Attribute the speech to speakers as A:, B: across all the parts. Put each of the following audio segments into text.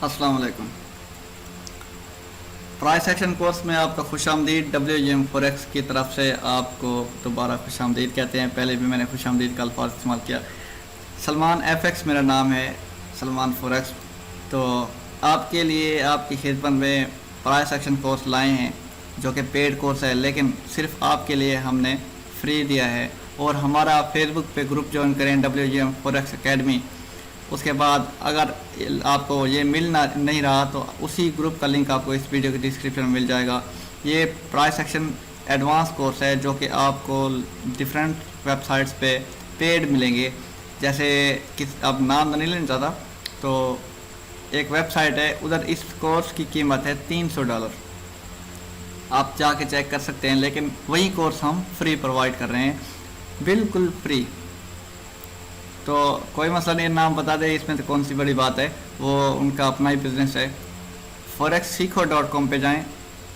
A: अस्सलाम वालेकुम। Price action course में आपका खुशामदीद। WGM फॉरेक्स की तरफ से आपको दोबारा खुशामदीद कहते हैं। पहले भी मैंने खुशामदीद का अल्फाज इस्तेमाल किया। सलमान FX मेरा नाम है, सलमान फॉरेक्स। तो आपके लिए आपकी खिदमत में प्राइस एक्शन कोर्स लाए हैं जो कि पेड कोर्स है, लेकिन सिर्फ आपके लिए हमने फ्री दिया है। और हमारा फेसबुक पे ग्रुप ज्वाइन करें WGM फॉरेक्स अकेडमी। उसके बाद अगर आपको ये मिल नहीं रहा तो उसी ग्रुप का लिंक आपको इस वीडियो के डिस्क्रिप्शन में मिल जाएगा। ये प्राइस एक्शन एडवांस कोर्स है जो कि आपको डिफरेंट वेबसाइट्स पे पेड मिलेंगे। जैसे किस अब नाम तो नहीं लेना चाहता, तो एक वेबसाइट है, उधर इस कोर्स की कीमत है $300। आप जाके चेक कर सकते हैं, लेकिन वही कोर्स हम फ्री प्रोवाइड कर रहे हैं, बिल्कुल फ्री। तो कोई मसला नहीं, नाम बता दे, इसमें तो कौन सी बड़ी बात है, वो उनका अपना ही बिज़नेस है। forexseekho.com पे जाएं,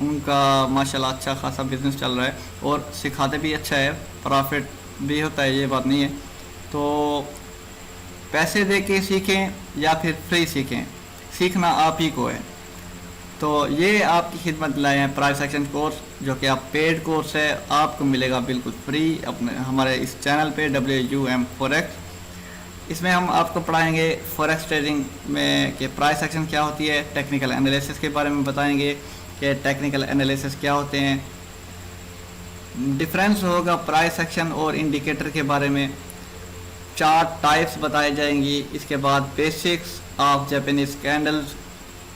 A: उनका माशाल्लाह अच्छा खासा बिज़नेस चल रहा है और सिखाते भी अच्छा है, प्रॉफिट भी होता है, ये बात नहीं है। तो पैसे दे के सीखें या फिर फ्री सीखें, सीखना आप ही को है। तो ये आपकी खिदमत लाए हैं प्राइस एक्शन कोर्स, जो कि आप पेड कोर्स है, आपको मिलेगा बिल्कुल फ्री अपने हमारे इस चैनल पे WGM फॉरेक्स। इसमें हम आपको पढ़ाएंगे फॉरेक्स ट्रेडिंग में कि प्राइस एक्शन क्या होती है, टेक्निकल एनालिसिस के बारे में बताएंगे कि टेक्निकल एनालिसिस क्या होते हैं, डिफरेंस होगा प्राइस एक्शन और इंडिकेटर के बारे में, चार्ट टाइप्स बताई जाएंगी। इसके बाद बेसिक्स ऑफ जापानीज कैंडल्स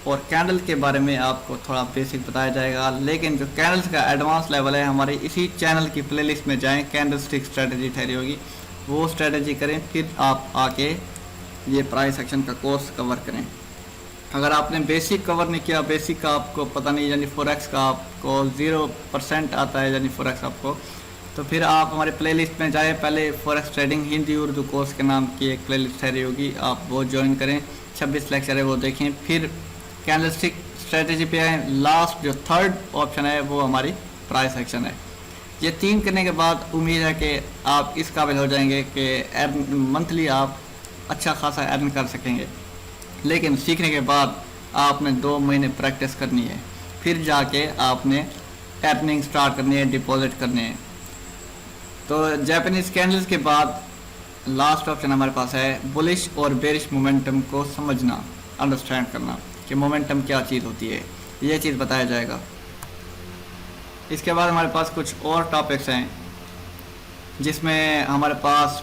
A: और कैंडल के बारे में आपको थोड़ा बेसिक बताया जाएगा। लेकिन जो कैंडल्स का एडवांस लेवल है, हमारी इसी चैनल की प्लेलिस्ट में जाएं, कैंडल स्टिक स्ट्रेटजी ठहरी होगी, वो स्ट्रेटजी करें, फिर आप आके ये प्राइस एक्शन का कोर्स कवर करें। अगर आपने बेसिक कवर नहीं किया, बेसिक का आपको पता नहीं, यानी फॉरेक्स का आपको 0% आता है, यानी फॉरेक्स आपको, तो फिर आप हमारे प्लेलिस्ट में जाएं। पहले forex trading Hindi Urdu course के नाम की एक प्लेलिस्ट ठहरी होगी, आप वो ज्वाइन करें, 26 लेक्चर है वो देखें, फिर कैंडलस्टिक स्ट्रेटजी पे आए। लास्ट जो थर्ड ऑप्शन है वो हमारी प्राइस एक्शन है। ये 3 करने के बाद उम्मीद है कि आप इस काबिल हो जाएंगे कि मंथली आप अच्छा खासा अर्न कर सकेंगे। लेकिन सीखने के बाद आपने 2 महीने प्रैक्टिस करनी है, फिर जाके आपने अर्निंग स्टार्ट करनी है, डिपॉजिट करने हैं। तो जापानीज कैंडल्स के बाद लास्ट ऑप्शन हमारे पास है बुलिश और बेरिश मोमेंटम को समझना, अंडरस्टैंड करना कि मोमेंटम क्या चीज़ होती है, ये चीज़ बताया जाएगा। इसके बाद हमारे पास कुछ और टॉपिक्स हैं जिसमें हमारे पास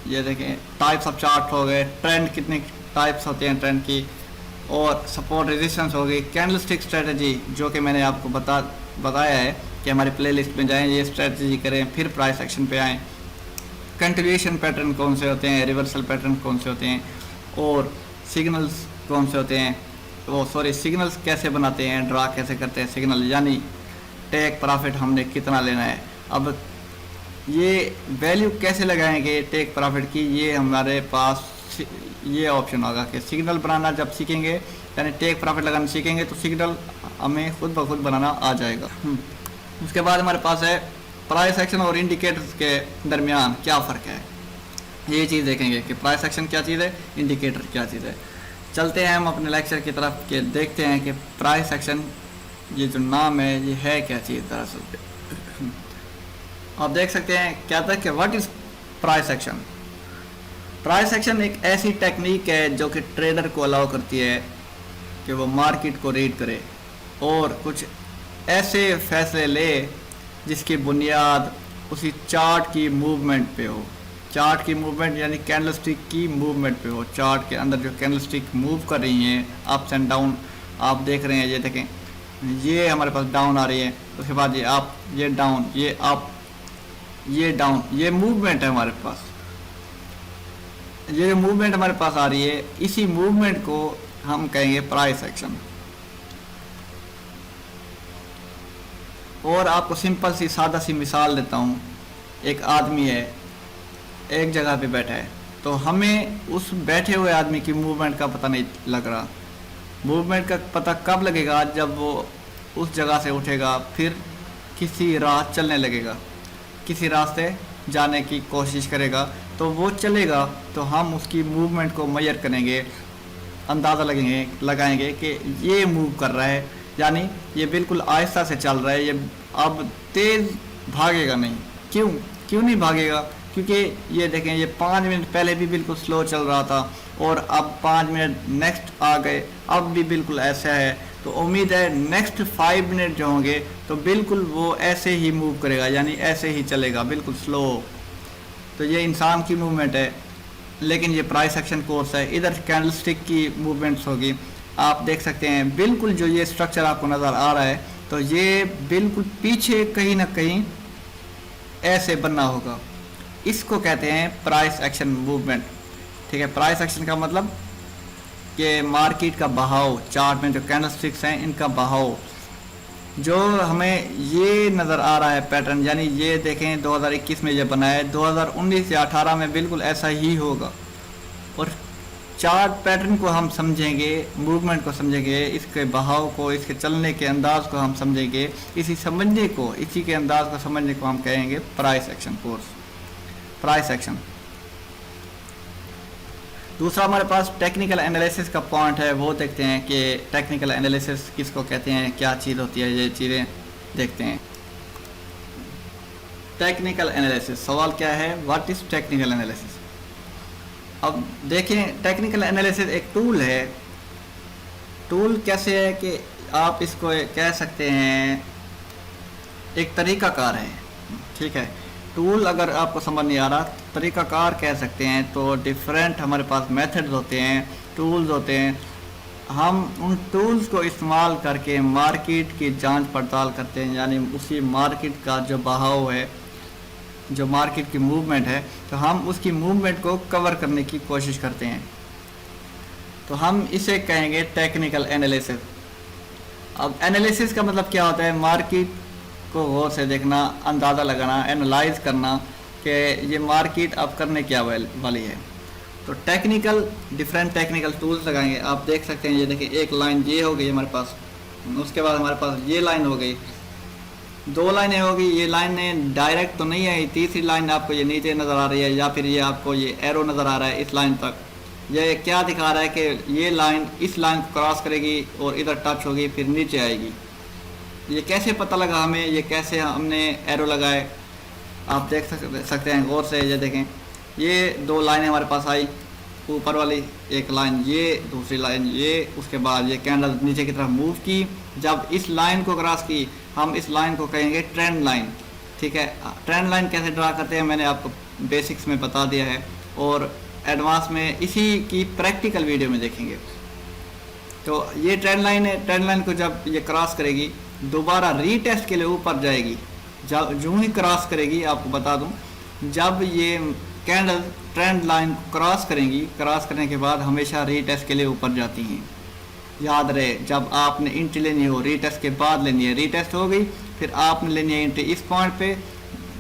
A: ये देखें, टाइप्स ऑफ चार्ट हो गए, ट्रेंड कितने टाइप्स होते हैं ट्रेंड की, और सपोर्ट रेजिस्टेंस हो गई, कैंडलस्टिक स्ट्रेटजी जो कि मैंने आपको बताया है कि हमारे प्लेलिस्ट में जाएं, ये स्ट्रेटजी करें, फिर प्राइस एक्शन पे आएँ। कंटिन्यूएशन पैटर्न कौन से होते हैं, रिवर्सल पैटर्न कौन से होते हैं, और सिग्नल्स कौन से होते हैं, सिग्नल्स कैसे बनाते हैं, ड्रा कैसे करते हैं सिग्नल, यानी टेक प्रॉफिट हमने कितना लेना है। अब ये वैल्यू कैसे लगाएंगे टेक प्रॉफिट की, ये हमारे पास ये ऑप्शन होगा कि सिग्नल बनाना जब सीखेंगे, यानी टेक प्रॉफिट लगाना सीखेंगे, तो सिग्नल हमें खुद ब खुद बनाना आ जाएगा। उसके बाद हमारे पास है प्राइस एक्शन और इंडिकेटर्स के दरमियान क्या फ़र्क है, ये चीज़ देखेंगे कि प्राइस एक्शन क्या चीज़ है, इंडिकेटर क्या चीज़ है। चलते हैं हम अपने लेक्चर की तरफ के देखते हैं कि प्राइस एक्शन ये जो नाम है ये है क्या चीज़। दरअसल आप देख सकते हैं क्या था कि what is price action. Price action एक ऐसी टेक्निक है जो कि ट्रेडर को अलाउ करती है कि वो मार्केट को रीड करे और कुछ ऐसे फैसले ले जिसकी बुनियाद उसी चार्ट की मूवमेंट पे हो। चार्ट की मूवमेंट यानी कैंडलस्टिक की मूवमेंट पे हो। चार्ट के अंदर जो कैंडलस्टिक मूव कर रही हैं अप्स एंड डाउन, आप देख रहे हैं, ये देखें, ये हमारे पास डाउन आ रही है, उसके बाद ये अप, ये डाउन, ये अप, ये डाउन, ये मूवमेंट है हमारे पास। ये मूवमेंट हमारे पास आ रही है, इसी मूवमेंट को हम कहेंगे प्राइस एक्शन। और आपको सिंपल सी सादा सी मिसाल देता हूँ। एक आदमी है, एक जगह पे बैठा है, तो हमें उस बैठे हुए आदमी की मूवमेंट का पता नहीं लग रहा। मूवमेंट का पता कब लगेगा, जब वो उस जगह से उठेगा, फिर किसी राह चलने लगेगा, किसी रास्ते जाने की कोशिश करेगा, तो वो चलेगा, तो हम उसकी मूवमेंट को मेजर करेंगे अंदाज़ा लगाएंगे कि ये मूव कर रहा है, यानी ये बिल्कुल आहिस्ता से चल रहा है, ये अब तेज़ भागेगा नहीं। क्यों नहीं भागेगा? क्योंकि ये देखें, ये 5 मिनट पहले भी बिल्कुल स्लो चल रहा था और अब 5 मिनट नेक्स्ट आ गए, अब भी बिल्कुल ऐसा है। तो उम्मीद है नेक्स्ट 5 मिनट जो होंगे तो बिल्कुल वो ऐसे ही मूव करेगा, यानी ऐसे ही चलेगा, बिल्कुल स्लो। तो ये इंसान की मूवमेंट है, लेकिन ये प्राइस एक्शन कोर्स है। इधर कैंडलस्टिक की मूवमेंट्स होगी, आप देख सकते हैं बिल्कुल जो ये स्ट्रक्चर आपको नज़र आ रहा है, तो ये बिल्कुल पीछे कहीं ना कहीं ऐसे बनना होगा। इसको कहते हैं प्राइस एक्शन मूवमेंट। ठीक है, प्राइस एक्शन का मतलब कि मार्केट का बहाव, चार्ट में जो कैंडलस्टिक्स हैं इनका बहाव जो हमें ये नज़र आ रहा है पैटर्न, यानी ये देखें 2021 में ये बना है, 2019 या 18 में बिल्कुल ऐसा ही होगा। और चार्ट पैटर्न को हम समझेंगे, मूवमेंट को समझेंगे, इसके बहाव को, इसके चलने के अंदाज को हम समझेंगे, इसी के अंदाज को समझने को हम कहेंगे price action course, price action. दूसरा हमारे पास टेक्निकल एनालिसिस का पॉइंट है, वो देखते हैं कि टेक्निकल एनालिसिस किसको कहते हैं, क्या चीज़ होती है, ये चीज़ें देखते हैं। टेक्निकल एनालिसिस, सवाल क्या है, व्हाट इज़ टेक्निकल एनालिसिस। अब देखें, टेक्निकल एनालिसिस एक टूल है। टूल कैसे है कि आप इसको कह सकते हैं एक तरीक़ाकार है। ठीक है, टूल अगर आपको समझ नहीं आ रहा, तरीक़ाकार कह सकते हैं। तो डिफरेंट हमारे पास मेथड्स होते हैं, टूल्स होते हैं। हम उन टूल्स को इस्तेमाल करके मार्केट की जांच पड़ताल करते हैं, यानी उसी मार्केट का जो बहाव है, जो मार्केट की मूवमेंट है, तो हम उसकी मूवमेंट को कवर करने की कोशिश करते हैं। तो हम इसे कहेंगे टेक्निकल एनालिसिस। अब एनालिसिस का मतलब क्या होता है, मार्केट को गौर से देखना, अंदाज़ा लगाना, एनालाइज करना कि ये मार्केट अब करने क्या वाली है। तो डिफरेंट टेक्निकल टूल्स लगाएंगे। आप देख सकते हैं, ये देखिए एक लाइन ये हो गई हमारे पास, उसके बाद हमारे पास ये लाइन हो गई, 2 लाइनें हो गई। ये लाइनें डायरेक्ट तो नहीं आई, तीसरी लाइन आपको ये नीचे नज़र आ रही है, या फिर ये आपको ये एरो नज़र आ रहा है इस लाइन तक। ये क्या दिखा रहा है कि ये लाइन इस लाइन को क्रॉस करेगी और इधर टच होगी, फिर नीचे आएगी। ये कैसे पता लगा हमें, ये कैसे हमने एरो लगाए, आप देख सकते हैं गौर से। ये देखें, ये 2 लाइनें हमारे पास आई, ऊपर वाली एक लाइन ये, दूसरी लाइन ये, उसके बाद ये कैंडल नीचे की तरफ मूव की। जब इस लाइन को क्रॉस की, हम इस लाइन को कहेंगे ट्रेंड लाइन। ठीक है, ट्रेंड लाइन कैसे ड्रा करते हैं मैंने आपको बेसिक्स में बता दिया है, और एडवांस में इसी की प्रैक्टिकल वीडियो में देखेंगे। तो ये ट्रेंड लाइन है, ट्रेंड लाइन को जब ये क्रॉस करेगी, दोबारा रीटेस्ट के लिए ऊपर जाएगी। जब यूँ ही क्रॉस करेगी, आपको बता दूं, जब ये कैंडल ट्रेंड लाइन क्रॉस करेंगी, क्रॉस करने के बाद हमेशा रीटेस्ट के लिए ऊपर जाती हैं। याद रहे, जब आपने एंट्री लेनी हो, रीटेस्ट के बाद लेनी है। रीटेस्ट हो गई, फिर आपने लेनी है एंट्री इस पॉइंट पे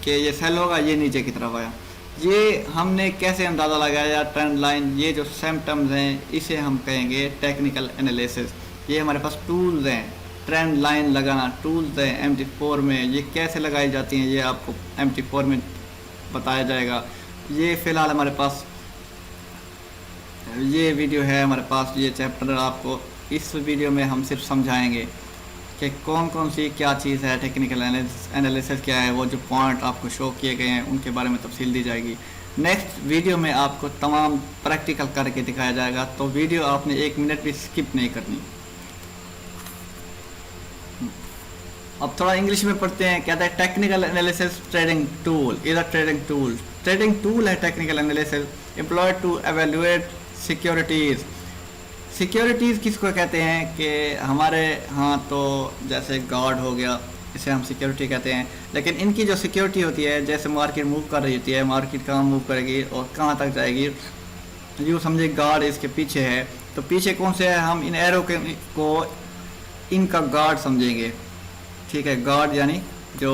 A: कि ये सेल होगा, ये नीचे की तरफ आया। ये हमने कैसे अंदाज़ा लगाया ट्रेंड लाइन, ये जो सिम्टम्स हैं, इसे हम कहेंगे टेक्निकल एनालिसिस। ये हमारे पास टूल्स हैं, ट्रेंड लाइन लगाना टूल्स है MT4 में। ये कैसे लगाई जाती हैं ये आपको MT4 में बताया जाएगा। ये फ़िलहाल हमारे पास ये वीडियो है, हमारे पास ये चैप्टर आपको इस वीडियो में हम सिर्फ समझाएंगे कि कौन कौन सी क्या चीज़ है, टेक्निकल एनालिसिस क्या है, वो जो पॉइंट आपको शो किए गए हैं उनके बारे में तफसील दी जाएगी। नेक्स्ट वीडियो में आपको तमाम प्रैक्टिकल करके दिखाया जाएगा, तो वीडियो आपने 1 मिनट भी स्किप नहीं करनी। अब थोड़ा इंग्लिश में पढ़ते हैं। कहता है टेक्निकल एनालिसिस ट्रेडिंग टूल। इधर ट्रेडिंग टूल है technical analysis employed to evaluate securities. Securities किसको कहते हैं कि हमारे यहाँ तो जैसे गार्ड हो गया, इसे हम सिक्योरिटी कहते हैं। लेकिन इनकी जो सिक्योरिटी होती है, जैसे मार्केट मूव कर रही होती है, मार्केट कहाँ मूव करेगी और कहाँ तक जाएगी, यूँ समझे गार्ड इसके पीछे है। तो पीछे कौन से है, हम इन एरो को इनका गार्ड समझेंगे। ठीक है, गार्ड यानी जो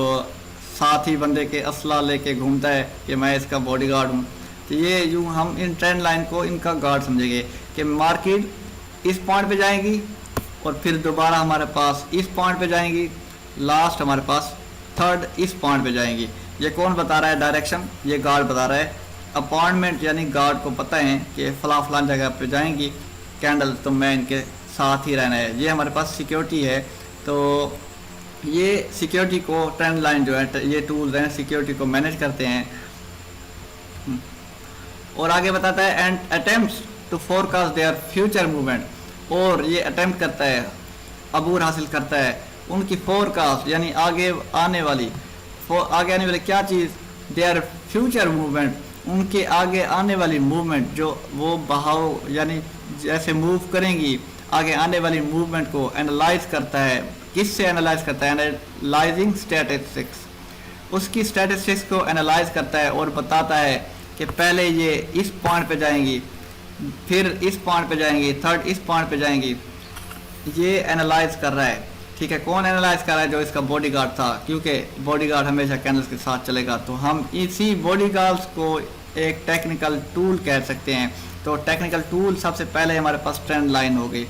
A: साथी बंदे के असला लेके घूमता है कि मैं इसका बॉडीगार्ड हूँ। तो ये यूँ हम इन ट्रेंड लाइन को इनका गार्ड समझेंगे कि मार्केट इस पॉइंट पे जाएगी और फिर दोबारा हमारे पास इस पॉइंट पे जाएंगी, लास्ट हमारे पास थर्ड इस पॉइंट पे जाएंगी। ये कौन बता रहा है डायरेक्शन, ये गार्ड बता रहा है। अपॉइंटमेंट यानी गार्ड को पता है कि फलां जगह पे जाएंगी, कैंडल, तो मैं इनके साथ ही रहना है। ये हमारे पास सिक्योरिटी है, तो ये सिक्योरिटी को ट्रेंड लाइन जो है, ये टूल्स हैं सिक्योरिटी को मैनेज करते हैं। और आगे बताता है and attempts to forecast their future movement, और ये अटेम्प्ट करता है, अबूर हासिल करता है उनकी फोरकास्ट यानी आगे आने वाली क्या चीज़, देयर फ्यूचर मूवमेंट, उनके आगे आने वाली मूवमेंट जो वो बहाव यानी जैसे मूव करेंगी आगे आने वाली मूवमेंट को एनालाइज करता है। किससे एनालाइज करता है? एनालाइजिंग स्टैटिस्टिक्स, उसकी स्टैटिस्टिक्स को एनालाइज करता है और बताता है कि पहले ये इस पॉइंट पे जाएंगी, फिर इस पॉइंट पे जाएंगी, थर्ड इस पॉइंट पे जाएंगी। ये एनालाइज कर रहा है, ठीक है। कौन एनालाइज कर रहा है? जो इसका बॉडीगार्ड था, क्योंकि बॉडीगार्ड हमेशा कैंडल्स के साथ चलेगा, तो हम इसी बॉडीगार्ड्स को एक टेक्निकल टूल कह सकते हैं। तो टेक्निकल टूल सबसे पहले हमारे पास ट्रेंड लाइन हो गई,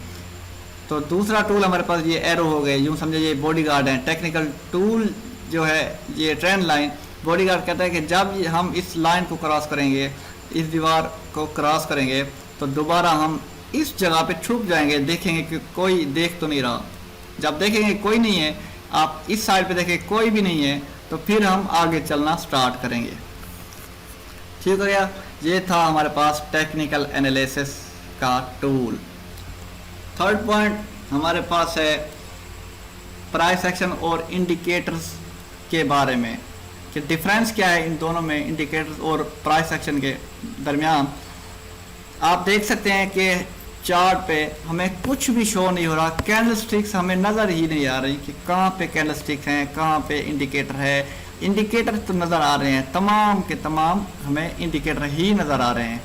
A: तो दूसरा टूल हमारे पास ये एरो हो गए, यूँ समझे ये बॉडीगार्ड है। टेक्निकल टूल जो है ये ट्रेंड लाइन, बॉडीगार्ड कहता है कि जब हम इस लाइन को क्रॉस करेंगे, इस दीवार को क्रॉस करेंगे, तो दोबारा हम इस जगह पे छुप जाएंगे, देखेंगे कि कोई देख तो नहीं रहा। जब देखेंगे कोई नहीं है, आप इस साइड पे देखें कोई भी नहीं है, तो फिर हम आगे चलना स्टार्ट करेंगे। ठीक हो गया, ये था हमारे पास टेक्निकल एनालिसिस का टूल। थर्ड पॉइंट हमारे पास है प्राइस एक्शन और इंडिकेटर्स के बारे में, कि डिफरेंस क्या है इन दोनों में, इंडिकेटर्स और प्राइस एक्शन के दरमियान। आप देख सकते हैं कि चार्ट पे हमें कुछ भी शो नहीं हो रहा, कैंडल स्टिक्स हमें नज़र ही नहीं आ रही कि कहाँ पे कैंडल स्टिक्स हैं, कहाँ पे इंडिकेटर है। इंडिकेटर तो नज़र आ रहे हैं, तमाम के तमाम हमें इंडिकेटर ही नज़र आ रहे हैं।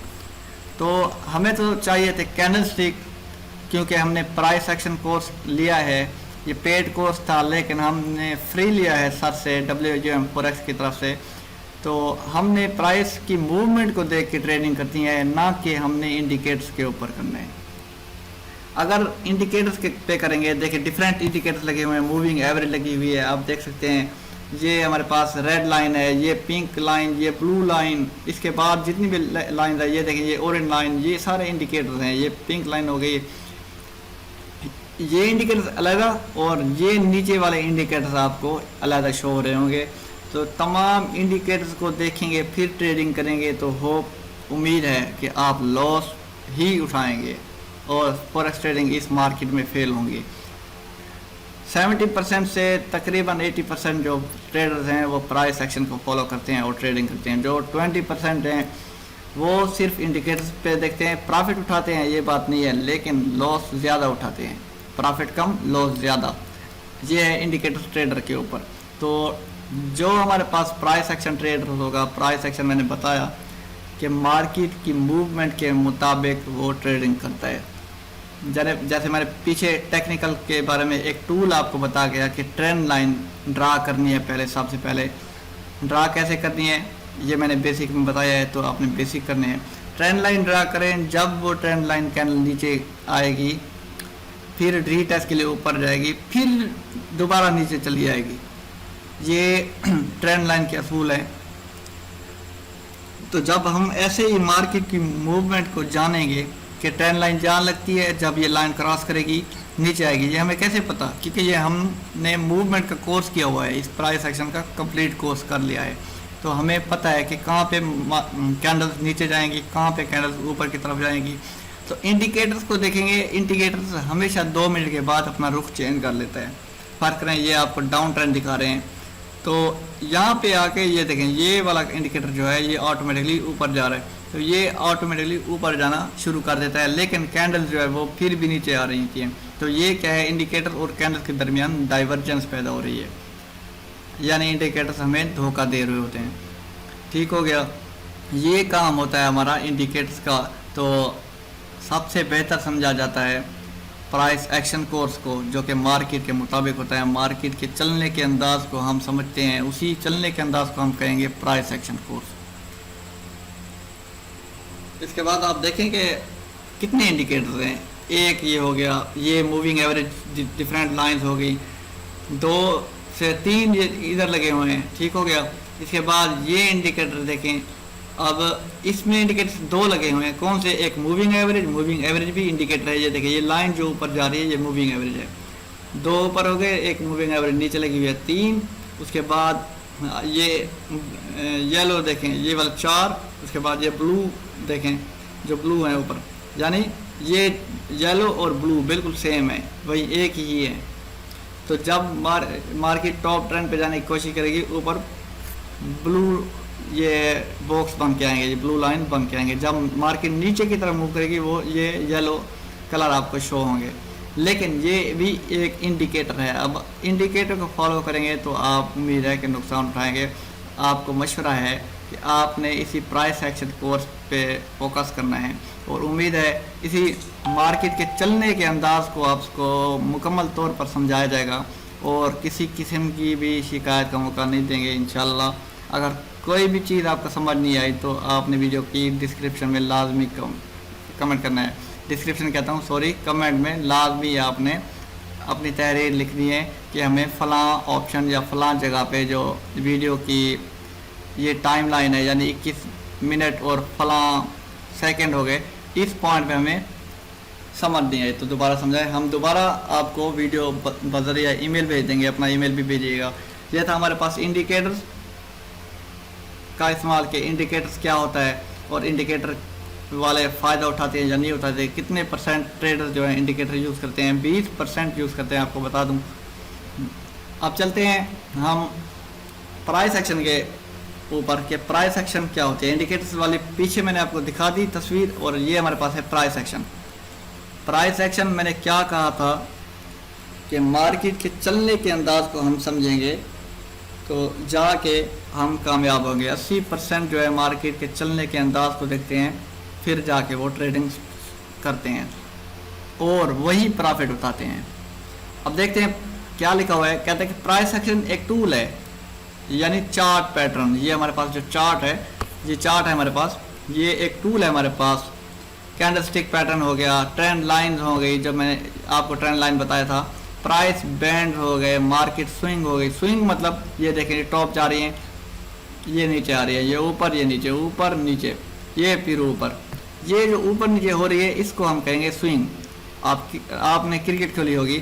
A: तो हमें तो चाहिए थे कैंडल स्टिक, क्योंकि हमने प्राइस एक्शन कोर्स लिया है, ये पेड कोर्स था, लेकिन हमने फ्री लिया है सर से, WGM फॉरेक्स की तरफ से। तो हमने प्राइस की मूवमेंट को देख के ट्रेडिंग करती है, ना कि हमने इंडिकेटर्स के ऊपर करना है। अगर इंडिकेटर्स के पे करेंगे, देखिए डिफरेंट इंडिकेटर्स लगे हुए हैं, मूविंग एवरेज लगी हुई है, आप देख सकते हैं। ये हमारे पास रेड लाइन है, ये पिंक लाइन, ये ब्लू लाइन, इसके बाद जितनी भी लाइन है, ये देखिए ये ऑरेंज लाइन, ये सारे इंडिकेटर्स हैं। ये पिंक लाइन हो गई, ये इंडिकेटर्स अलग, और ये नीचे वाले इंडिकेटर्स आपको अलग शो हो रहे होंगे। तो तमाम इंडिकेटर्स को देखेंगे फिर ट्रेडिंग करेंगे, तो होप उम्मीद है कि आप लॉस ही उठाएंगे और फॉरेक्स ट्रेडिंग इस मार्केट में फेल होंगी। 70% से तकरीबन 80% जो ट्रेडर्स हैं वो प्राइस एक्शन को फॉलो करते हैं और ट्रेडिंग करते हैं। जो 20% हैं वो सिर्फ इंडिकेटर्स पे देखते हैं, प्रॉफिट उठाते हैं, ये बात नहीं है, लेकिन लॉस ज़्यादा उठाते हैं, प्रॉफिट कम लॉस ज़्यादा। ये है इंडिकेटर ट्रेडर के ऊपर। तो जो हमारे पास प्राइस एक्शन ट्रेडर होगा, प्राइस एक्शन मैंने बताया कि मार्केट की मूवमेंट के मुताबिक वो ट्रेडिंग करता है। जैसे मैंने पीछे टेक्निकल के बारे में एक टूल आपको बता गया कि ट्रेंड लाइन ड्रा करनी है, पहले सबसे पहले ड्रा कैसे करनी है ये मैंने बेसिक में बताया है, तो आपने बेसिक करने हैं। ट्रेंड लाइन ड्रा करें, जब वो ट्रेंड लाइन कैंडल नीचे आएगी, फिर रीटेस्ट के लिए ऊपर जाएगी, फिर दोबारा नीचे चली जाएगी। ये ट्रेंड लाइन के असूल है। तो जब हम ऐसे ही मार्केट की मूवमेंट को जानेंगे कि ट्रेंड लाइन जहाँ लगती है, जब ये लाइन क्रॉस करेगी नीचे आएगी, ये हमें कैसे पता? क्योंकि ये हमने मूवमेंट का कोर्स किया हुआ है, इस प्राइस एक्शन का कंप्लीट कोर्स कर लिया है। तो हमें पता है कि कहाँ पे कैंडल्स नीचे जाएंगी, कहाँ पे कैंडल्स ऊपर की तरफ जाएंगी। तो इंडिकेटर्स को देखेंगे, इंडिकेटर्स हमेशा 2 मिनट के बाद अपना रुख चेंज कर लेता है। फर्क करें, ये आपको डाउन ट्रेंड दिखा रहे हैं, तो यहाँ पे आके ये देखें, ये वाला इंडिकेटर जो है ये ऑटोमेटिकली ऊपर जा रहा है, तो ये ऑटोमेटिकली ऊपर जाना शुरू कर देता है, लेकिन कैंडल जो है वो फिर भी नीचे आ रही थी। तो ये क्या है, इंडिकेटर और कैंडल के दरमियान डाइवर्जेंस पैदा हो रही है, यानी इंडिकेटर्स हमें धोखा दे रहे होते हैं। ठीक हो गया, ये काम होता है हमारा इंडिकेटर्स का। तो सबसे बेहतर समझा जाता है प्राइस एक्शन कोर्स को, जो कि मार्केट के मुताबिक होता है, मार्केट के चलने के अंदाज को हम समझते हैं, उसी चलने के अंदाज को हम कहेंगे प्राइस एक्शन कोर्स। इसके बाद आप देखेंगे कितने इंडिकेटर्स हैं। एक ये हो गया, ये मूविंग एवरेज डिफरेंट लाइंस हो गई, 2 से 3 ये इधर लगे हुए हैं। ठीक हो गया। इसके बाद ये इंडिकेटर देखें, अब इसमें इंडिकेटर्स दो लगे हुए हैं, कौन से, एक मूविंग एवरेज भी इंडिकेटर है। ये देखिए ये लाइन जो ऊपर जा रही है ये मूविंग एवरेज है, दो ऊपर हो गए, एक मूविंग एवरेज नीचे लगी हुई है 3। उसके बाद ये येलो देखें ये वाला 4, उसके बाद ये ब्लू देखें जो ब्लू है ऊपर, यानी ये येलो और ब्लू बिल्कुल सेम है, वही एक ही है। तो जब मार्केट टॉप ट्रेंड पे जाने की कोशिश करेगी ऊपर ब्लू ये बॉक्स बन के आएंगे, ये ब्लू लाइन बन के आएंगे। जब मार्केट नीचे की तरफ मूव करेगी वो ये येलो कलर आपको शो होंगे। लेकिन ये भी एक इंडिकेटर है, अब इंडिकेटर को फॉलो करेंगे तो आप उम्मीद है कि नुकसान उठाएंगे। आपको मशवरा है कि आपने इसी प्राइस एक्शन कोर्स पे फोकस करना है और उम्मीद है इसी मार्केट के चलने के अंदाज़ को आपको मुकम्मल तौर पर समझाया जाएगा और किसी किस्म की भी शिकायत का मौका नहीं देंगे इंशाल्लाह। अगर कोई भी चीज़ आपको समझ नहीं आई तो आपने वीडियो की डिस्क्रिप्शन में लाजमी कमेंट करना है, डिस्क्रिप्शन कहता हूँ सॉरी, कमेंट में लाजमी आपने अपनी तहरीर लिखनी है कि हमें फ़लाँ ऑप्शन या फ़लाँ जगह पे जो वीडियो की ये टाइम लाइन है यानी 21 मिनट और फ़लाँ सेकंड हो गए, इस पॉइंट पे हमें समझ नहीं आई तो दोबारा समझाएं। हम दोबारा आपको वीडियो बज़रिया ईमेल भेज देंगे, अपना ईमेल भी भेजिएगा। यह था हमारे पास इंडिकेटर्स का इस्तेमाल के इंडिकेटर्स क्या होता है और इंडिकेटर वाले फ़ायदा उठाते हैं या नहीं उठाते, कितने परसेंट ट्रेडर्स जो हैं इंडिकेटर यूज़ करते हैं, 20% यूज़ करते हैं, आपको बता दूं। अब चलते हैं हम प्राइस एक्शन के ऊपर के प्राइस एक्शन क्या होते हैं। इंडिकेटर्स वाली पीछे मैंने आपको दिखा दी तस्वीर और ये हमारे पास है प्राइस एक्शन। प्राइस एक्शन मैंने क्या कहा था कि मार्केट के चलने के अंदाज को हम समझेंगे तो जाके हम कामयाब होंगे। 80% जो है मार्केट के चलने के अंदाज को देखते हैं फिर जाके वो ट्रेडिंग करते हैं और वही प्रॉफिट उठाते हैं। अब देखते हैं क्या लिखा हुआ है, कहते हैं कि प्राइस एक्शन एक टूल है यानी चार्ट पैटर्न। ये हमारे पास जो चार्ट है, ये चार्ट है हमारे पास, ये एक टूल है हमारे पास। कैंडलस्टिक पैटर्न हो गया, ट्रेंड लाइन हो गई, जब मैंने आपको ट्रेंड लाइन बताया था, प्राइस बैंड हो गए, मार्केट स्विंग हो गई। स्विंग मतलब ये देखें टॉप जा रही है, ये नीचे आ रही है, ये ऊपर, ये नीचे, ऊपर नीचे, ये फिर ऊपर, ये जो ऊपर नीचे हो रही है इसको हम कहेंगे स्विंग। आपने क्रिकेट खेली होगी,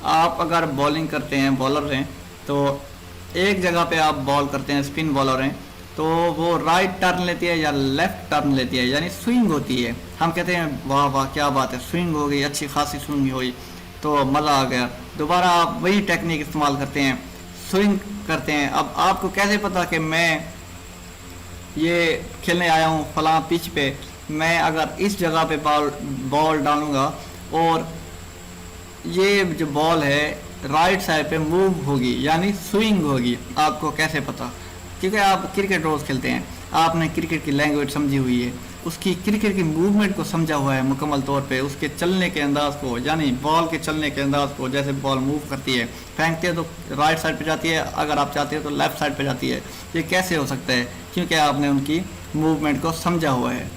A: आप अगर बॉलिंग करते हैं, बॉलर हैं, तो एक जगह पे आप बॉल करते हैं, स्पिन बॉलर हैं, तो वो राइट टर्न लेती है या लेफ्ट टर्न लेती है यानी स्विंग होती है। हम कहते हैं वाह वाह क्या बात है, स्विंग हो गई, अच्छी खासी स्विंग हुई तो मज़ा आ गया। दोबारा आप वही टेक्निक इस्तेमाल करते हैं, स्विंग करते हैं। अब आपको कैसे पता कि मैं ये खेलने आया हूँ फलां पिच पे, मैं अगर इस जगह पे बॉल डालूँगा और ये जो बॉल है राइट साइड पे मूव होगी यानी स्विंग होगी, आपको कैसे पता? क्योंकि आप क्रिकेट रोज़ खेलते हैं, आपने क्रिकेट की लैंग्वेज समझी हुई है, उसकी क्रिकेट की मूवमेंट को समझा हुआ है मुकम्मल तौर पे, उसके चलने के अंदाज को यानी बॉल के चलने के अंदाज को, जैसे बॉल मूव करती है, फेंकते हैं तो राइट साइड पे जाती है, अगर आप चाहते हो तो लेफ़्ट साइड पे जाती है। ये कैसे हो सकता है? क्योंकि आपने उनकी मूवमेंट को समझा हुआ है।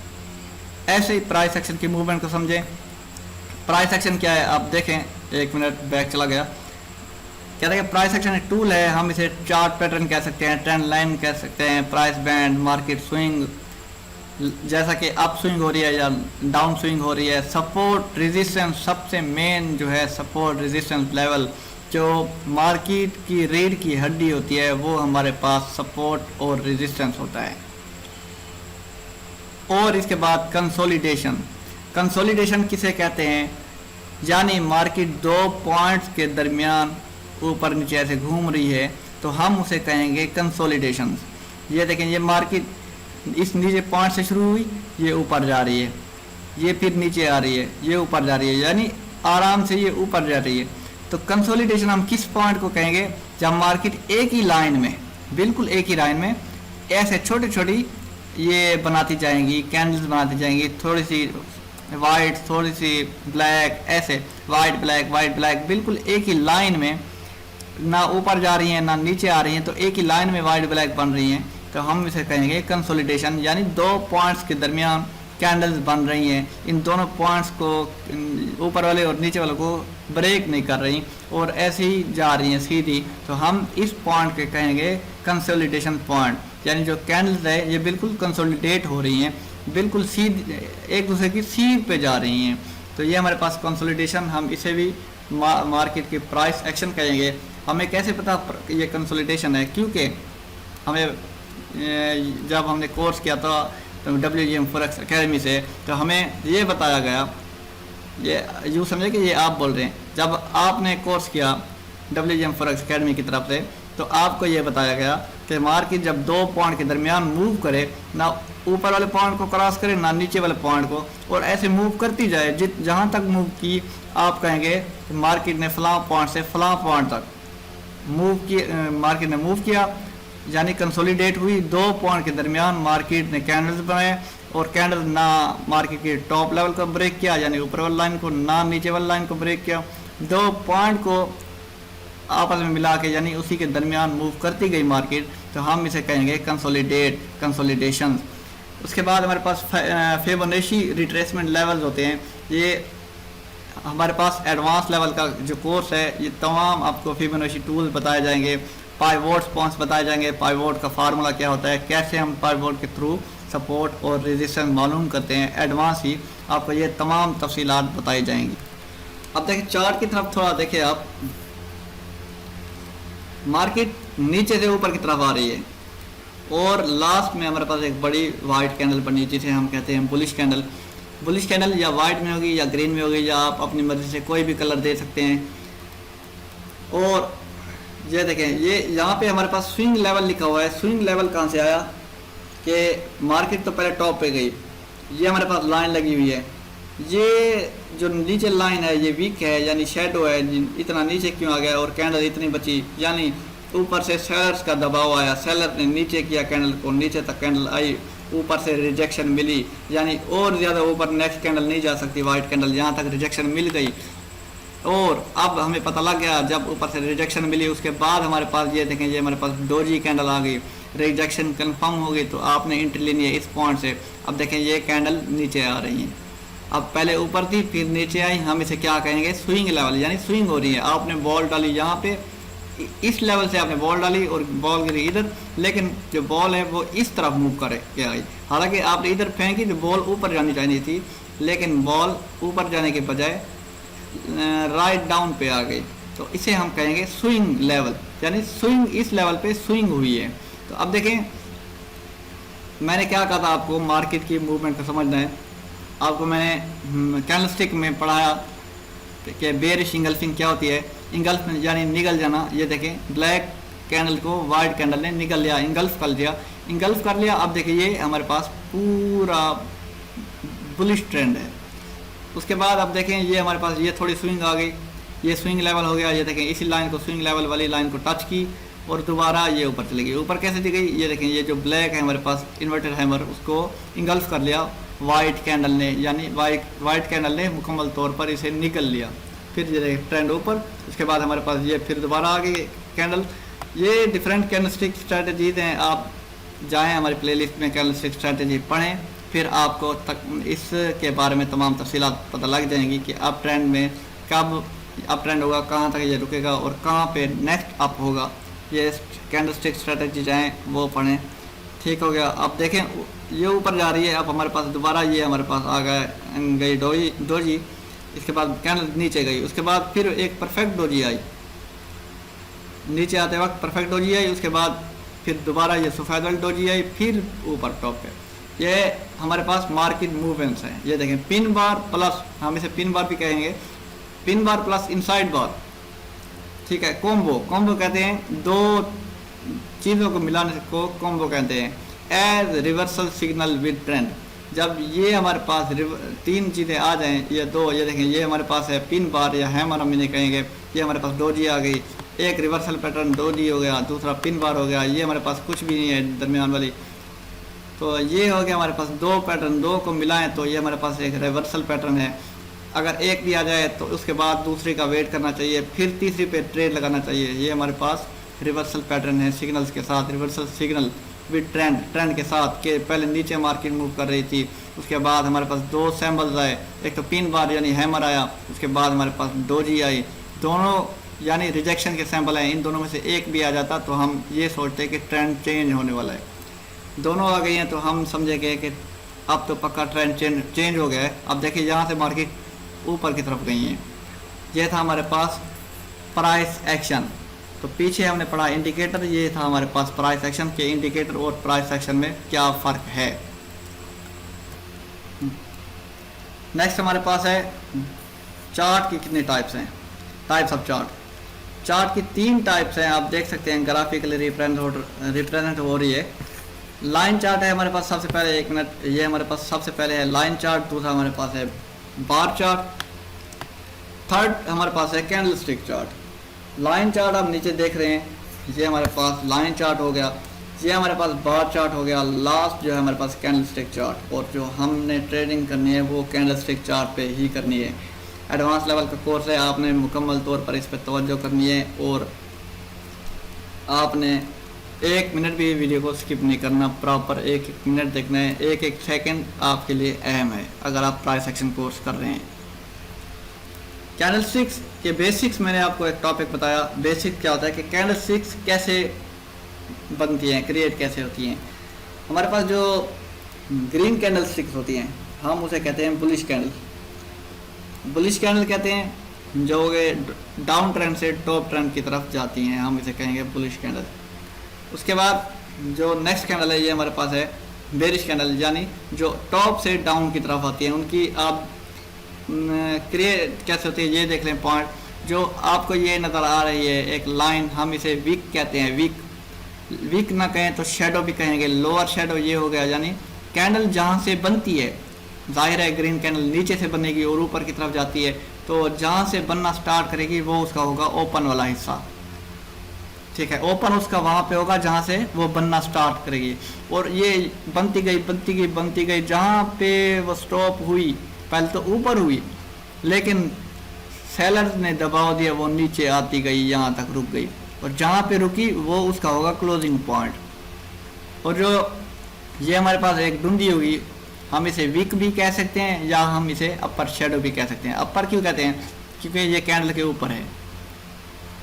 A: ऐसे ही प्राइस एक्शन की मूवमेंट को समझें। प्राइस एक्शन क्या है आप देखें, एक मिनट बैक चला गया। कहते हैं कि प्राइस एक्शन एक टूल है, हम इसे चार्ट पैटर्न कह सकते हैं, ट्रेंड लाइन कह सकते हैं, प्राइस बैंड, मार्केट स्विंग, जैसा कि अप स्विंग हो रही है या डाउन स्विंग हो रही है, सपोर्ट रेजिस्टेंस, सबसे मेन जो है सपोर्ट रेजिस्टेंस लेवल, जो मार्केट की रीढ़ की हड्डी होती है वो हमारे पास सपोर्ट और रेजिस्टेंस होता है। और इसके बाद कंसोलिडेशन। कंसोलिडेशन किसे कहते हैं? यानी मार्केट दो पॉइंट्स के दरमियान ऊपर नीचे ऐसे घूम रही है तो हम उसे कहेंगे कंसोलिडेशन। ये देखें, ये मार्केट इस नीचे पॉइंट से शुरू हुई, ये ऊपर जा रही है, ये फिर नीचे आ रही है, ये ऊपर जा रही है, यानी आराम से ये ऊपर जा रही है। तो कंसोलिडेशन हम किस पॉइंट को कहेंगे? जब मार्केट एक ही लाइन में, बिल्कुल एक ही लाइन में ऐसे छोटी छोटी ये बनाती जाएंगी, कैंडल्स बनाती जाएंगी, थोड़ी सी वाइट, थोड़ी सी ब्लैक, ऐसे वाइट ब्लैक, बिल्कुल एक ही लाइन में, ना ऊपर जा रही हैं ना नीचे आ रही हैं, तो एक ही लाइन में वाइट ब्लैक बन रही हैं, तो हम इसे कहेंगे कंसोलिडेशन। यानी दो पॉइंट्स के दरमियान कैंडल्स बन रही हैं, इन दोनों पॉइंट्स को, ऊपर वाले और नीचे वाले को ब्रेक नहीं कर रही और ऐसे ही जा रही हैं सीधी, तो हम इस पॉइंट के कहेंगे कंसोलिडेशन पॉइंट। यानी जो कैंडल्स है ये बिल्कुल कंसोलिडेट हो रही हैं, बिल्कुल सीध एक दूसरे की सीध पे जा रही हैं। तो ये हमारे पास कंसोलिडेशन, हम इसे भी मार्केट की प्राइस एक्शन कहेंगे। हमें कैसे पता ये कंसोलिडेशन है? क्योंकि हमें जब हमने कोर्स किया था तो WGM फॉरेक्स एकेडमी से, तो हमें ये बताया गया, ये यूँ समझे कि ये आप बोल रहे हैं, जब आपने कोर्स किया WGM फॉरेक्स एकेडमी की तरफ से, तो आपको ये बताया गया कि मार्केट जब 2 पॉइंट के दरमियान मूव करे, ना ऊपर वाले पॉइंट को क्रॉस करे ना नीचे वाले पॉइंट को, और ऐसे मूव करती जाए जहाँ तक मूव की आप कहेंगे कि मार्केट ने फलां पॉइंट से फलां पॉइंट तक मूव किया, मार्केट ने मूव किया, यानी कंसोलिडेट हुई। 2 पॉइंट के दरमियान मार्केट ने कैंडल्स बनाए, और कैंडल ना मार्केट के टॉप लेवल को ब्रेक किया, यानी ऊपर वाली लाइन को, ना नीचे वाली लाइन को ब्रेक किया। 2 पॉइंट को आपस में मिला के, यानी उसी के दरमियान मूव करती गई मार्केट, तो हम इसे कहेंगे कंसोलिडेशन। उसके बाद हमारे पास फिबोनाची रिट्रेसमेंट लेवल्स होते हैं। ये हमारे पास एडवांस लेवल का जो कोर्स है, ये तमाम आपको फिबोनाची टूल्स बताए जाएंगे, पाइवोट पॉइंट्स बताए जाएंगे, पाइवोट का फार्मूला क्या होता है, कैसे हम पाइवोट के थ्रू सपोर्ट और रेजिस्टेंस मालूम करते हैं, एडवांस ही आपको ये तमाम तफसीलात बताई जाएंगी। अब देखिए चार्ट की तरफ थोड़ा देखिए आप, मार्केट नीचे से ऊपर की तरफ आ रही है, और लास्ट में हमारे पास एक बड़ी वाइट कैंडल बनी जिसे हम कहते हैं बुलिश कैंडल। बुलिश कैंडल या वाइट में होगी या ग्रीन में होगी, या आप अपनी मर्जी से कोई भी कलर दे सकते हैं। और ये देखें, ये यहाँ पे हमारे पास स्विंग लेवल लिखा हुआ है। स्विंग लेवल कहाँ से आया कि मार्केट तो पहले टॉप पे गई, ये हमारे पास लाइन लगी हुई है, ये जो नीचे लाइन है ये वीक है, यानी शेडो है, इतना नीचे क्यों आ गया, और कैंडल इतनी बची, यानी ऊपर से सेलर्स का दबाव आया, सेलर ने नीचे किया कैंडल को, नीचे तक कैंडल आई, ऊपर से रिजेक्शन मिली, यानी और ज़्यादा ऊपर नेक्स्ट कैंडल नहीं जा सकती वाइट कैंडल, यहाँ तक रिजेक्शन मिल गई। और अब हमें पता लग गया, जब ऊपर से रिजेक्शन मिली उसके बाद हमारे पास ये देखें, ये हमारे पास डोजी कैंडल आ गई, रिजेक्शन कंफर्म हो गई, तो आपने एंट्री लेनी है इस पॉइंट से। अब देखें ये कैंडल नीचे आ रही है, अब पहले ऊपर थी फिर नीचे आई, हम इसे क्या कहेंगे, स्विंग लेवल, यानी स्विंग हो रही है। आपने बॉल डाली यहाँ पे, इस लेवल से आपने बॉल डाली और बॉल गिरी इधर, लेकिन जो बॉल है वो इस तरफ मूव करे के आई, हालांकि आपने इधर फेंकी तो बॉल ऊपर जानी चाहिए थी, लेकिन बॉल ऊपर जाने के बजाय राइट डाउन पे आ गई, तो इसे हम कहेंगे स्विंग लेवल, यानी स्विंग इस लेवल पे स्विंग हुई है। तो अब देखें, मैंने क्या कहा था आपको, मार्केट की मूवमेंट को समझना है। आपको मैंने कैंडलस्टिक में पढ़ाया कि बेरिश इंगल्फिंग क्या होती है। इंगल्फ यानी निगल जाना, ये देखें ब्लैक कैंडल को वाइट कैंडल ने निगल लिया, इंगल्फ कर लिया, इंगल्फ कर लिया। अब देखिए ये हमारे पास पूरा बुलिश ट्रेंड है। उसके बाद अब देखें ये हमारे पास ये थोड़ी स्विंग आ गई, ये स्विंग लेवल हो गया, ये देखें इसी लाइन को, स्विंग लेवल वाली लाइन को टच की और दोबारा ये ऊपर चली गई। ऊपर कैसे दी गई, ये देखें ये जो ब्लैक है हमारे पास इन्वर्टेड हैमर, उसको इंगल्फ कर लिया वाइट कैंडल ने, यानी वाइट कैंडल ने मुकम्मल तौर पर इसे निकल लिया। फिर ये देखें ट्रेंड ऊपर, उसके बाद हमारे पास ये फिर दोबारा आ गई कैंडल। ये डिफरेंट कैंडलस्टिक स्ट्रैटेजीज हैं, आप जाएँ हमारी प्लेलिस्ट में कैंडलस्टिक स्ट्रैटेजी पढ़ें, फिर आपको इसके बारे में तमाम तफसीलात पता लग जाएंगी कि अप ट्रेंड में कब अप ट्रेंड होगा, कहाँ तक ये रुकेगा और कहाँ पे नेक्स्ट अप होगा। ये कैंडलस्टिक स्ट्रैटेजी जाएँ वो पढ़ें, ठीक हो गया। अब देखें ये ऊपर जा रही है, अब हमारे पास दोबारा ये हमारे पास आ गई डोजी, इसके बाद कैंडल नीचे गई, उसके बाद फिर एक परफेक्ट डोजी आई, नीचे आते वक्त परफेक्ट डोजी आई, उसके बाद फिर दोबारा ये सफ़ेद वाली डोजी आई, फिर ऊपर टॉप पे। ये हमारे पास मार्केट मूवमेंट्स हैं। ये देखें पिन बार प्लस, हम इसे पिन बार भी कहेंगे, पिन बार प्लस इनसाइड बार, ठीक है। कॉम्बो कहते हैं, दो चीज़ों को मिलाने को कॉम्बो कहते हैं। As reversal signal with trend, जब ये हमारे पास 3 चीज़ें आ जाएं, ये दो, ये देखें ये हमारे पास है पिन बार या हैमर हम इन्हें कहेंगे, ये हमारे पास डोजी आ गई, एक रिवर्सल पैटर्न डोजी हो गया, दूसरा पिन बार हो गया, ये हमारे पास कुछ भी नहीं है दरमियान वाली, तो ये हो गया हमारे पास 2 पैटर्न, 2 को मिलाएं तो ये हमारे पास एक रिवर्सल पैटर्न है। अगर एक भी आ जाए तो उसके बाद दूसरे का वेट करना चाहिए, फिर तीसरी पे ट्रेड लगाना चाहिए। ये हमारे पास रिवर्सल पैटर्न है सिग्नल्स के साथ, रिवर्सल सिग्नल विद ट्रेंड के साथ, के पहले नीचे मार्केट मूव कर रही थी, उसके बाद हमारे पास 2 सैम्बल्स आए, एक तो पिन बार यानी हैमर आया, उसके बाद हमारे पास डोजी आई, दोनों यानी रिजेक्शन के सैम्पल हैं। इन दोनों में से एक भी आ जाता तो हम ये सोचते कि ट्रेंड चेंज होने वाला है। दोनों आ गई हैं तो हम समझेंगे कि अब तो पक्का ट्रेंड चेंज हो गया है। अब देखिए यहाँ से मार्केट ऊपर की तरफ गई है। ये था हमारे पास प्राइस एक्शन। तो पीछे हमने पढ़ा इंडिकेटर, ये था हमारे पास प्राइस एक्शन के। इंडिकेटर और प्राइस एक्शन में क्या फ़र्क है। नेक्स्ट हमारे पास है चार्ट की कितने टाइप्स हैं, टाइप्स ऑफ चार्ट। चार्ट की 3 टाइप्स हैं, आप देख सकते हैं ग्राफिकली रिप्रेजेंट हो रही है। लाइन चार्ट है हमारे पास सबसे पहले, 1 मिनट, ये हमारे पास सबसे पहले है लाइन चार्ट। दूसरा हमारे पास है बार चार्ट। थर्ड हमारे पास है candle stick chart. Line chart आप नीचे देख रहे हैं, ये हमारे पास लाइन चार्ट हो गया, ये हमारे पास बार चार्ट हो गया। लास्ट जो है हमारे पास कैंडल स्टिक चार्ट। और जो हमने ट्रेडिंग करनी है वो कैंडल स्टिक चार्ट पे ही करनी है। एडवांस लेवल का कोर्स है, आपने मुकम्मल तौर पर इस पर तवज्जो करनी है और आपने 1 मिनट भी वीडियो को स्किप नहीं करना, प्रॉपर 1-1 मिनट देखना है। 1-1 सेकंड आपके लिए अहम है अगर आप प्राइस एक्शन कोर्स कर रहे हैं। कैंडलस्टिक्स के बेसिक्स मैंने आपको एक टॉपिक बताया। बेसिक क्या होता है कि कैंडलस्टिक्स कैसे बनती हैं, क्रिएट कैसे होती हैं। हमारे पास जो ग्रीन कैंडलस्टिक्स होती हैं हम उसे कहते हैं बुलिश कैंडल। बुलिश कैंडल कहते हैं जो डाउन ट्रेंड से टॉप ट्रेंड की तरफ जाती हैं, हम इसे कहेंगे बुलिश कैंडल। उसके बाद जो नेक्स्ट कैंडल है ये हमारे पास है बेरिश कैंडल, यानी जो टॉप से डाउन की तरफ आती है। उनकी आप क्रिएट कैसे होती है ये देख लें। पॉइंट जो आपको ये नज़र आ रही है एक लाइन, हम इसे वीक कहते हैं। वीक ना कहें तो शेडो भी कहेंगे। लोअर शेडो ये हो गया, यानी कैंडल जहाँ से बनती है, जाहिर है ग्रीन कैंडल नीचे से बनेगी और ऊपर की तरफ जाती है, तो जहाँ से बनना स्टार्ट करेगी वो उसका होगा ओपन वाला हिस्सा। ठीक है, ओपन उसका वहाँ पे होगा जहाँ से वो बनना स्टार्ट करेगी। और ये बनती गई, जहाँ पे वो स्टॉप हुई, पहले तो ऊपर हुई लेकिन सेलर्स ने दबाव दिया, वो नीचे आती गई, यहाँ तक रुक गई और जहाँ पे रुकी वो उसका होगा क्लोजिंग पॉइंट। और जो ये हमारे पास एक डुंडी होगी, हम इसे वीक भी कह सकते हैं या हम इसे अपर शेडो भी कह सकते हैं। अपर क्यों कहते हैं? क्योंकि ये कैंडल के ऊपर है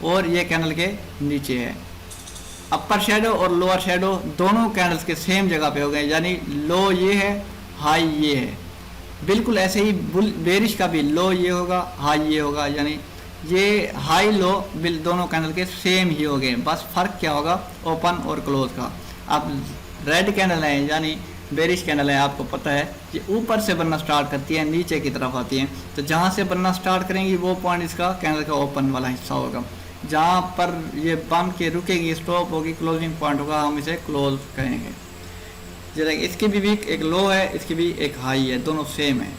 A: और ये कैंडल के नीचे है। अपर शेडो और लोअर शेडो दोनों कैंडल्स के सेम जगह पे हो गए, यानी लो ये है, हाई ये है। बिल्कुल ऐसे ही बेरिश का भी लो ये होगा, हाई ये होगा, यानी ये हाई लो बिल दोनों कैंडल के सेम ही हो गए। बस फर्क क्या होगा ओपन और क्लोज का। अब रेड कैंडल है यानी बेरिश कैंडल है, आपको पता है ये ऊपर से बनना स्टार्ट करती है, नीचे की तरफ आती है। तो जहाँ से बनना स्टार्ट करेंगी वो पॉइंट इसका कैंडल का ओपन वाला हिस्सा होगा। जहाँ पर ये बन के रुकेगी, स्टॉप होगी, क्लोजिंग पॉइंट होगा, हम इसे क्लोज कहेंगे। जैसे इसकी भी वीक एक लो है, इसकी भी एक हाई है, दोनों सेम है।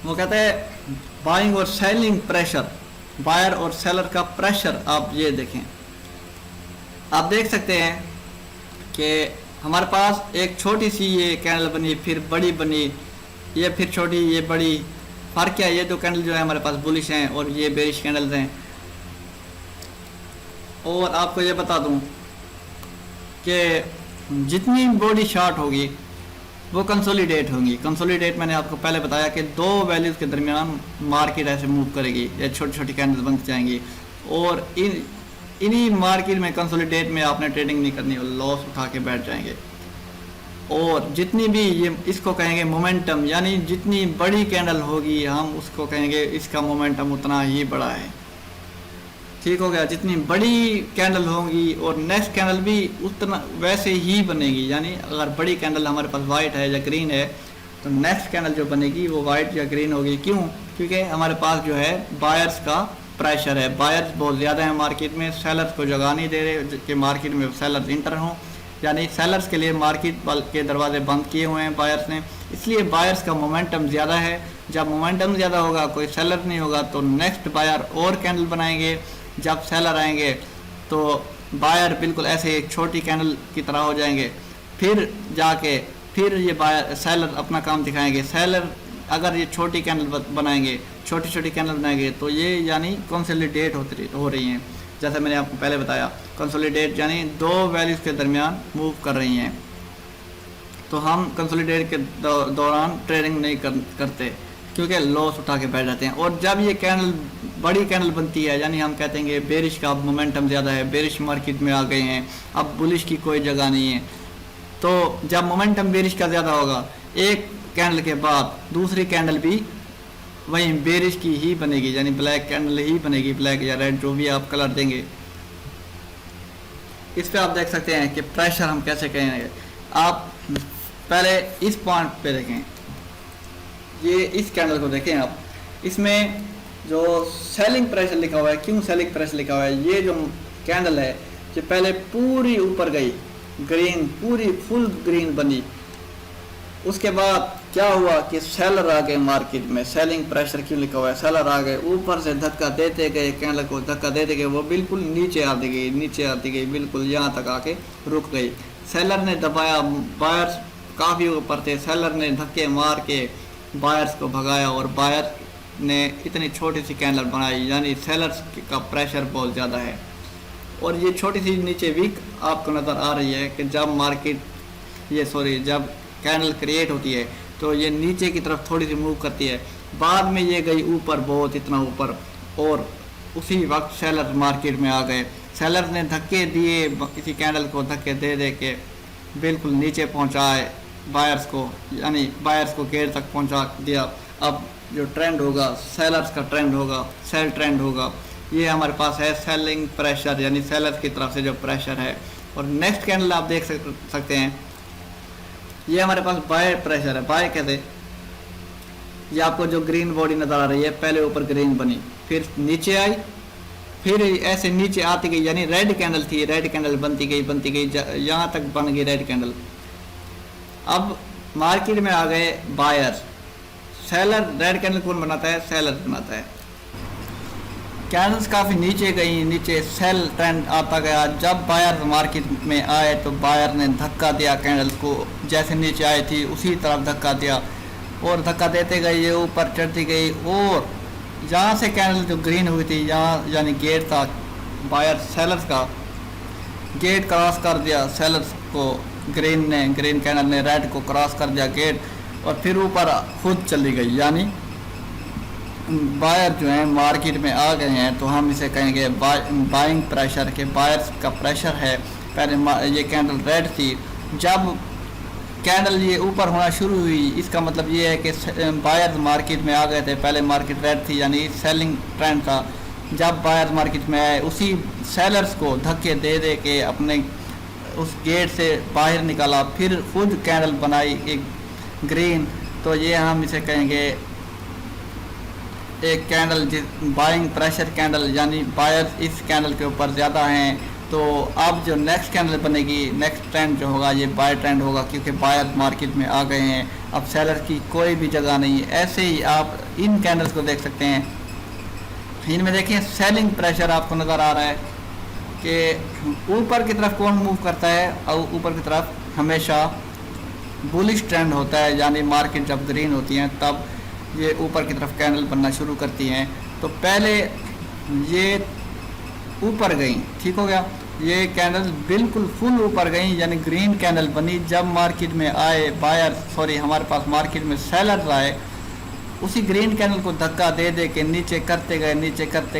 A: वो कहते हैं बाइंग और सेलिंग प्रेशर, बायर और सेलर का प्रेशर। आप ये देखें, आप देख सकते हैं कि हमारे पास एक छोटी सी ये कैंडल बनी, फिर बड़ी बनी, ये फिर छोटी, ये बड़ी। फर्क क्या है? ये दो कैंडल जो है हमारे पास बुलिश हैं और ये बेरिश कैंडल्स हैं। और आपको ये बता दूं कि जितनी बॉडी शार्ट होगी वो कंसोलिडेट होंगी। कंसोलिडेट मैंने आपको पहले बताया कि 2 वैल्यूज़ के दरमियान मार्केट ऐसे मूव करेगी, या छोटी छोटी कैंडल्स बन जाएंगी और इन्हीं मार्केट में कंसोलिडेट में आपने ट्रेडिंग नहीं करनी और लॉस उठा के बैठ जाएंगे। और जितनी भी ये इसको कहेंगे मोमेंटम, यानी जितनी बड़ी कैंडल होगी हम उसको कहेंगे इसका मोमेंटम उतना ही बड़ा है। ठीक हो गया? जितनी बड़ी कैंडल होगी और नेक्स्ट कैंडल भी उतना वैसे ही बनेगी, यानी अगर बड़ी कैंडल हमारे पास वाइट है या ग्रीन है तो नेक्स्ट कैंडल जो बनेगी वो वाइट या ग्रीन होगी। क्यों? क्योंकि हमारे पास जो है बायर्स का प्रेशर है, बायर्स बहुत ज़्यादा है मार्केट में, सेलर्स को जगह नहीं दे रहे कि मार्केट में सेलर्स इंटर हों, यानी सेलर्स के लिए मार्केट के दरवाजे बंद किए हुए हैं बायर्स ने, इसलिए बायर्स का मोमेंटम ज़्यादा है। जब मोमेंटम ज़्यादा होगा, कोई सेलर नहीं होगा, तो नेक्स्ट बायर और कैंडल बनाएंगे। जब सेलर आएंगे तो बायर बिल्कुल ऐसे एक छोटी कैंडल की तरह हो जाएंगे, फिर जाके फिर ये बायर सेलर अपना काम दिखाएंगे। सेलर अगर ये छोटी कैंडल बनाएंगे, छोटी छोटी कैंडल बनाएंगे तो ये यानी कंसोलिडेट हो रही हैं। जैसा मैंने आपको पहले बताया, कंसोलिडेट यानी 2 वैल्यूज़ के दरमियान मूव कर रही हैं। तो हम कंसोलिडेट के दौरान ट्रेडिंग नहीं करते क्योंकि लॉस उठा के बैठ जाते हैं। और जब ये कैंडल बड़ी कैंडल बनती है, यानी हम कहते हैं बेरिश का मोमेंटम ज़्यादा है, बेरिश मार्केट में आ गए हैं, अब बुलिश की कोई जगह नहीं है, तो जब मोमेंटम बेरिश का ज़्यादा होगा, एक कैंडल के बाद दूसरी कैंडल भी वही बेरिश की ही बनेगी, यानी ब्लैक कैंडल ही बनेगी, ब्लैक या रेड जो भी आप कलर देंगे। इस पे आप देख सकते हैं कि प्रेशर हम कैसे कहेंगे। आप पहले इस पॉइंट पे देखें, ये इस कैंडल को देखें आप, इसमें जो सेलिंग प्रेशर लिखा हुआ है, क्यों सेलिंग प्रेशर लिखा हुआ है, ये जो कैंडल है जो पहले पूरी ऊपर गई, ग्रीन पूरी फुल ग्रीन बनी, उसके बाद क्या हुआ कि सेलर आ गए मार्केट में। सेलिंग प्रेशर क्यों लिखा हुआ है, सेलर आ गए, ऊपर से धक्का देते गए, कैंडल को धक्का देते गए, वो बिल्कुल नीचे आती गई, नीचे आती गई, बिल्कुल यहाँ तक आके रुक गई। सेलर ने दबाया, बायर्स काफ़ी ऊपर थे, सेलर ने धक्के मार के बायर्स को भगाया और बायर ने इतनी छोटी सी कैंडल बनाई, यानी सेलर्स का प्रेशर बहुत ज़्यादा है। और ये छोटी सी नीचे वीक आपको नज़र आ रही है कि जब जब कैंडल क्रिएट होती है तो ये नीचे की तरफ थोड़ी सी मूव करती है, बाद में ये गई ऊपर, बहुत इतना ऊपर, और उसी वक्त सेलर मार्केट में आ गए। सेलर ने धक्के दिए, किसी कैंडल को धक्के दे दे के बिल्कुल नीचे पहुंचाए बायर्स को, यानी बायर्स को गेट तक पहुंचा दिया। अब जो ट्रेंड होगा सेलर्स का ट्रेंड होगा, सेल ट्रेंड होगा, ये हमारे पास है सेलिंग प्रेशर, यानी सेलर्स की तरफ से जो प्रेशर है। और नेक्स्ट कैंडल आप देख सकते हैं, ये हमारे पास बाय प्रेशर है। बाय कैसे, ये आपको जो ग्रीन बॉडी नज़र आ रही है, पहले ऊपर ग्रीन बनी, फिर नीचे आई, फिर ऐसे नीचे आती गई, यानी रेड कैंडल थी, रेड कैंडल बनती गई, यहाँ तक बन गई रेड कैंडल। अब मार्केट में आ गए बायर, सेलर, रेड कैंडल कौन बनाता है, सेलर बनाता है। कैंडल्स काफ़ी नीचे गई, नीचे सेल ट्रेंड आता गया। जब बायर मार्केट में आए तो बायर ने धक्का दिया कैंडल्स को, जैसे नीचे आई थी उसी तरफ धक्का दिया, और धक्का देते गए, ये ऊपर चढ़ती गई, और जहाँ से कैंडल जो ग्रीन हुई थी, यहाँ यानी गेट था बायर सेलर्स का, गेट क्रॉस कर दिया सेलर्स को, ग्रीन कैंडल ने रेड को क्रॉस कर दिया गेट, और फिर ऊपर खुद चली गई, यानी बायर जो हैं मार्केट में आ गए हैं। तो हम इसे कहेंगे बाइंग प्रेशर के, बायर्स का प्रेशर है। पहले ये कैंडल रेड थी, जब कैंडल ये ऊपर होना शुरू हुई, इसका मतलब ये है कि बायर्स मार्केट में आ गए थे। पहले मार्केट रेड थी, यानी सेलिंग ट्रेंड था। जब बायर्स मार्केट में आए, उसी सेलर्स को धक्के दे दे के अपने उस गेट से बाहर निकाला, फिर खुद कैंडल बनाई एक ग्रीन। तो ये हम इसे कहेंगे एक कैंडल बाइंग प्रेशर कैंडल, यानी बायर्स इस कैंडल के ऊपर ज़्यादा हैं। तो अब जो नेक्स्ट कैंडल बनेगी, नेक्स्ट ट्रेंड जो होगा ये बाय ट्रेंड होगा, क्योंकि बायर मार्केट में आ गए हैं, अब सेलर की कोई भी जगह नहीं है। ऐसे ही आप इन कैंडल्स को देख सकते हैं, इनमें देखिए सेलिंग प्रेशर आपको नज़र आ रहा है कि ऊपर की तरफ कौन मूव करता है, और ऊपर की तरफ हमेशा बुलिश ट्रेंड होता है, यानी मार्केट जब ग्रीन होती हैं तब ये ऊपर की तरफ कैंडल बनना शुरू करती हैं। तो पहले ये ऊपर गई, ठीक हो गया, ये कैंडल बिल्कुल फुल ऊपर गई, यानी ग्रीन कैंडल बनी। जब मार्केट में आए हमारे पास मार्केट में सेलर आए, उसी ग्रीन कैंडल को धक्का दे दे के नीचे करते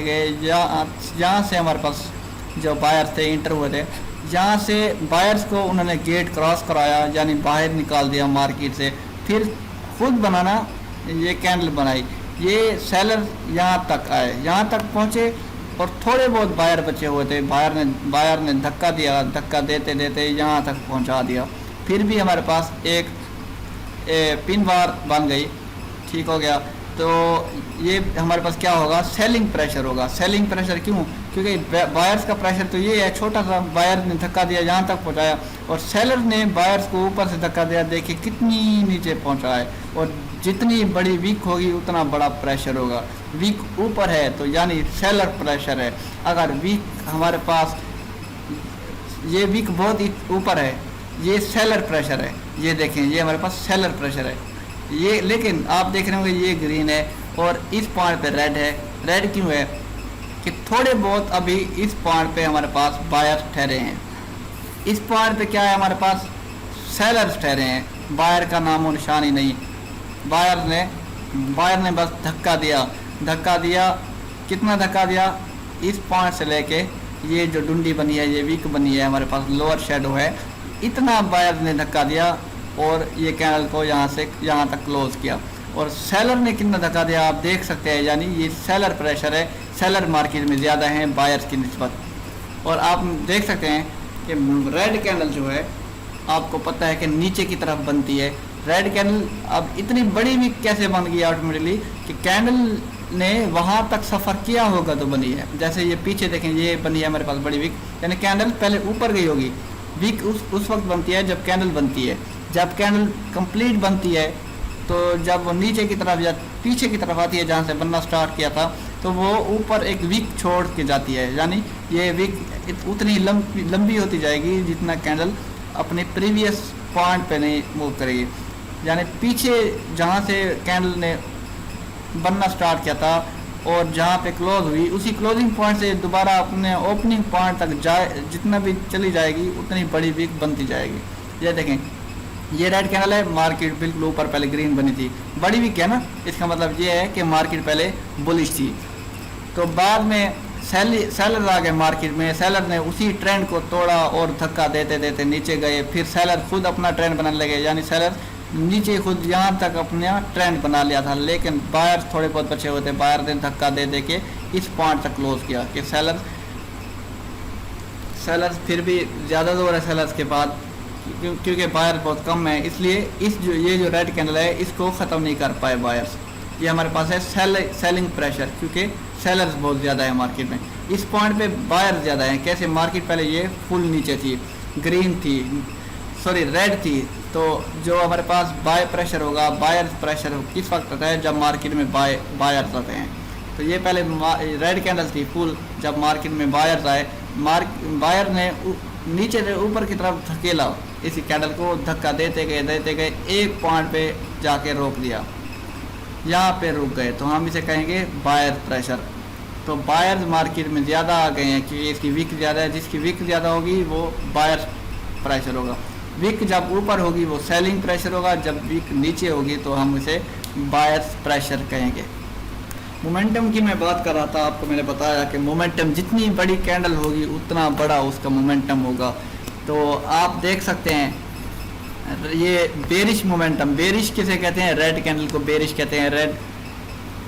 A: गए, यहाँ से हमारे पास जो बायर्स थे इंटर हुए थे, यहाँ से बायर्स को उन्होंने गेट क्रॉस कराया, यानी बाहर निकाल दिया मार्केट से, फिर खुद बनाना ये कैंडल बनाई। ये सेलर यहाँ तक आए, यहाँ तक पहुँचे, और थोड़े बहुत बायर बचे हुए थे, बायर ने धक्का दिया, धक्का देते देते यहाँ तक पहुँचा दिया। फिर भी हमारे पास एक पिन बार बन गई, ठीक हो गया। तो ये हमारे पास क्या होगा, सेलिंग प्रेशर होगा। सेलिंग प्रेशर क्यों, क्योंकि बायर्स का प्रेशर तो ये है, छोटा सा बायर ने धक्का दिया, यहाँ तक पहुँचाया, और सेलर ने बायर्स को ऊपर से धक्का दिया, देखिए कितनी नीचे पहुँचा है। और जितनी बड़ी वीक होगी उतना बड़ा प्रेशर होगा। वीक ऊपर है तो यानी सेलर प्रेशर है। अगर वीक हमारे पास, ये वीक बहुत ही ऊपर है, ये सेलर प्रेशर है। ये देखें, ये हमारे पास सेलर प्रेशर है ये, लेकिन आप देख रहे होंगे ये ग्रीन है और इस पॉइंट पे रेड है। रेड क्यों है कि थोड़े बहुत अभी इस पॉइंट पे हमारे पास बायर ठहरे हैं, इस पॉइंट पे क्या है हमारे पास सेलर्स ठहरे हैं, बायर का नामो निशान ही नहीं। बायर ने बस धक्का दिया, कितना धक्का दिया, इस पॉइंट से लेके ये जो डुंडी बनी है, ये वीक बनी है, हमारे पास लोअर शेडो है, इतना बायर ने धक्का दिया और ये कैंडल को यहाँ से यहाँ तक क्लोज किया। और सेलर ने कितना धक्का दिया आप देख सकते हैं, यानी ये सेलर प्रेशर है, सेलर मार्केट में ज़्यादा है बायर्स की निस्बत। और आप देख सकते हैं कि रेड कैंडल जो है आपको पता है कि नीचे की तरफ बनती है। रेड कैंडल अब इतनी बड़ी भी कैसे बन गई ऑटोमेटिकली कि कैंडल ने वहाँ तक सफ़र किया होगा तो बनी है। जैसे ये पीछे देखें, ये बनी है हमारे पास बड़ी विक, यानी कैंडल पहले ऊपर गई होगी। विक उस वक्त बनती है जब कैंडल बनती है। जब कैंडल कंप्लीट बनती है तो जब वो नीचे की तरफ या पीछे की तरफ आती है जहाँ से बनना स्टार्ट किया था, तो वो ऊपर एक विक छोड़ के जाती है। यानी ये विक उतनी लंबी होती जाएगी जितना कैंडल अपने प्रीवियस पॉइंट पे नहीं मूव करेगी। यानी पीछे जहाँ से कैंडल ने बनना स्टार्ट किया था और जहाँ पे क्लोज हुई, उसी क्लोजिंग पॉइंट से दोबारा अपने ओपनिंग पॉइंट तक जाए, जितना भी चली जाएगी उतनी बड़ी विक बनती जाएगी। ये देखें, ये रेड कैंडल है, मार्केट बिल्कुल ऊपर पहले ग्रीन बनी थी, बड़ी विक है ना, इसका मतलब ये है कि मार्केट पहले बुलिश थी। तो बाद में सेलर आ गए मार्केट में, सेलर ने उसी ट्रेंड को तोड़ा और धक्का देते देते नीचे गए। फिर सेलर खुद अपना ट्रेंड बनाने लगे, यानी सेलर नीचे खुद यहाँ तक अपना ट्रेंड बना लिया था, लेकिन बायर थोड़े बहुत बचे हुए थे। बायर ने धक्का दे दे के इस पॉइंट तक क्लोज किया कि सेलर फिर भी ज़्यादा जोर है सेलर्स के बाद, क्योंकि बायर बहुत कम है, इसलिए ये जो रेड कैंडल है इसको ख़त्म नहीं कर पाए बायर्स। ये हमारे पास है सेलिंग प्रेशर, क्योंकि सेलर्स बहुत ज़्यादा है मार्केट में। इस पॉइंट पे बायर ज़्यादा है। कैसे, मार्केट पहले ये फुल नीचे थी, ग्रीन थी, सॉरी रेड थी। तो जो हमारे पास बाय प्रेशर होगा, बायर प्रेशर किस वक्त आता है, जब मार्केट में बायर्स आते हैं। तो ये पहले रेड कैंडल थी फुल, जब मार्केट में बायर्स आए, बायर ने नीचे से ऊपर की तरफ धकेला, इसी कैंडल को धक्का देते गए एक पॉइंट पे जाके रोक दिया, यहाँ पे रुक गए, तो हम इसे कहेंगे बायर प्रेशर। तो बायर्स मार्केट में ज़्यादा आ गए हैं क्योंकि इसकी विक ज़्यादा है। जिसकी विक ज़्यादा होगी वो बायर प्रेशर होगा। विक जब ऊपर होगी वो सेलिंग प्रेशर होगा, जब विक नीचे होगी तो हम इसे बायर्स प्रेशर कहेंगे। मोमेंटम की मैं बात कर रहा था, आपको मैंने बताया कि मोमेंटम जितनी बड़ी कैंडल होगी उतना बड़ा उसका मोमेंटम होगा। तो आप देख सकते हैं ये बेरिश मोमेंटम, बेरिश किसे कहते हैं, रेड कैंडल को बेरिश कहते हैं, रेड